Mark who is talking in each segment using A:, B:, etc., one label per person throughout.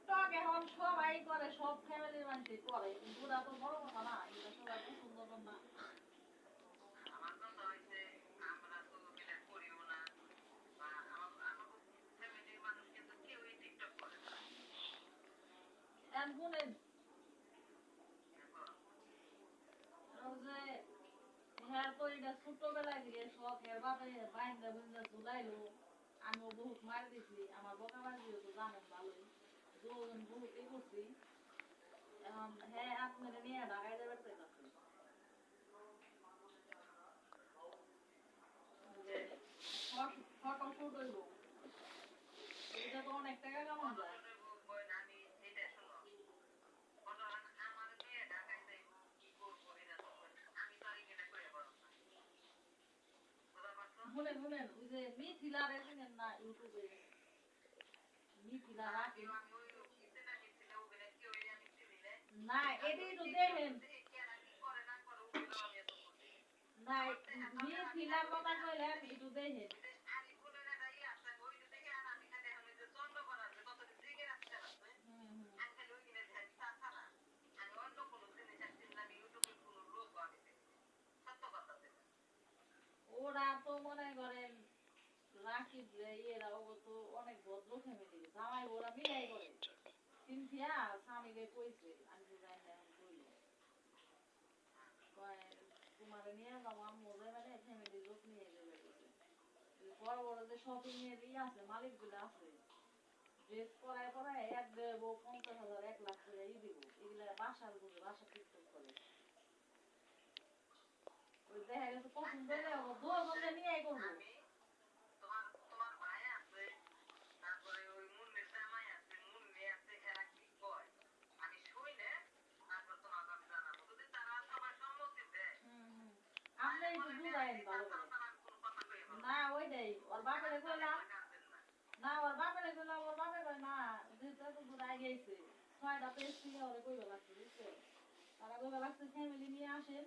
A: TikTok এখন সবাই করে, সব ফ্যামিলির মানুষই করে, কিন্তু ওরা তো বড় কথা না, এটা সবাই পছন্দ করে না।
B: আমার কথা হইছে আমরা তো ওগুলা করিও না বা আমার ফ্যামিলির মানুষ কিন্তু কেউই টিকটক করে না।
A: এখন শুনেন,
B: এখন
A: ওই যে হ্যাঁ তো এটা ছোটবেলায় থেকে শখ, এর বাপে বাইন্দা বুন্দা ঝুলাইলো, আমিও বহুত মার দিছি, আমার বকাবাজিও তো জানেন ভালোই, যৌবন বহুত ই করছি। এখন হ্যাঁ আপনারা নিয়ে ঢাকায় যাবে চাইতাছে, যে ফটো শুট হইব, এটা তো অনেক টাকা কামান
B: ফটো
A: যায়।
B: শুট হইব কইন আমি এইটা শুনো। ফটো আমার মেয়ে ঢাকায় যাইবো কি করবো এটা তো আমি তো আর এখানে কইরা পারব না। বুঝা পারছো?
A: শুনেন শুনেন, ওই যে মিথিলারে চিনেন না ইউটিউবে, মিথিলা
B: না
A: রাখি,
B: কেউ আমি ওই মিছিলে মিছিলে ওগুলা কেউই আমি চিনি না।
A: না
B: আমি
A: এটাই
B: ওই
A: তো
B: টিকটক
A: দেখেন,
B: দেখে কেরা কি করে না করে ওগুলো আমি এত বুঝি না।
A: না
B: আমার দেখা দরকার আমি
A: মিথিলার
B: খালি ওই
A: কথা
B: যে
A: কইলেন একটু দেখেন।
B: ওই যে আরিফুলের একটা আছে ওই যে দেখে আর আমি খালি এখন ওই যে চন্দ্রকোনা আছে কতদিন থেকে রাস্তায় আছে আমি খালি ওই কিনে দেখি তাছাড়া আমি অন্য কোনো জিনিস আর চিনি না আমি ইউটিউবের কোনো লোক আমি চিনি না সত্য কথা যেটা
A: ওরা তো মনে করেন রাকিব রে এরা, ও তো অনেক ভদ্র ফ্যামিলি, জামাই ওরা মিলাই করে, সিনথিয়া স্বামীকে কইছে, আমি তো জানি না এখন কইলো, কয় তোমারে নিয়ে যাবো আম্মু রে, মানে ফ্যামিলি লোক নিয়ে যাবে কইছে। ওই বড় বড় যে শপিং এর ই আছে, মালিক গুলো আছে, ড্রেস পরায় পরায় এক দেবো 50,000 1 লাখ করে ই দিব, এগুলা বাসার গুলো, বাসা টিকটক করে, ওই দেখা গেছে পছন্দ
B: আচ্ছা
A: হলে
B: ও বলছে
A: দুজনে নিয়ে করবো।
B: আমি তোমার তোমার ভাই আছে তারপরে ওই মুন্নির জামাই আছে মুন্নি আছে এরা কি কয় আমি শুইলে তারপর তোমাকে আমি জানাবো যদি তারা সবাই সম্মতি দেয়
A: আপনি
B: তাহলে
A: একটু
B: পরে মেয়েরা
A: বুঝাইন
B: এই
A: ভালো
B: তাছাড়া
A: করে।
B: তারা আমি কোনো কথা কইতে পারবো
A: না
B: না
A: ওইটাই, ওর
B: এরা
A: বাপেরে
B: তো
A: কইলাম,
B: একলা গার্জেন না
A: না ওর বাপেরে কইলাম, ওর বাপে কয় না, যেহেতু এত দূর আগে গেছে, 6টা পেজ থেকে ওরে কইবা লাগছে, বুঝছো? তারা কইবা লাগছে ফ্যামিলি নিয়ে আসেন,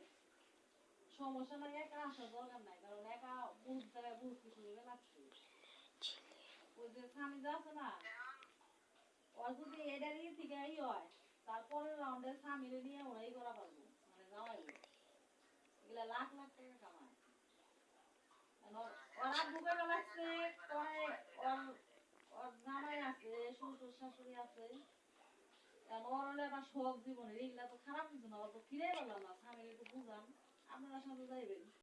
A: সমস্যা নাই, একা আসার দরকার নাই, কারণ একা বহুত জায়গায় বহুত কিছু করে লাগছে। ওই যে স্বামী যে আছে না,
B: এখন
A: ওর যদি এটার ই থেকে ই হয়, তারপরের রাউন্ডে স্বামীরে নিয়ে ওরাই করা পারবো, মানে জামাইবো, এগুলা লাখ লাখ টাকা কামায়। ওর
B: এত
A: আব্বু
B: এত
A: কইবা
B: টাকা
A: লাগছে,
B: কামাই করে আমার
A: কয়
B: পোলায় দুইটা
A: ওর
B: মানুষ
A: ওর জামাই
B: এরা কি
A: আছে,
B: করবো
A: শ্বশুর শাশুড়ি আছে, এখন ওর হলো একটা শখ জীবনের, এগুলা তো খারাপ কিছু না, ওর তো ফিরে পেলাম না, স্বামীর একটু বুঝান, আপনারা সাথে যাইবেন।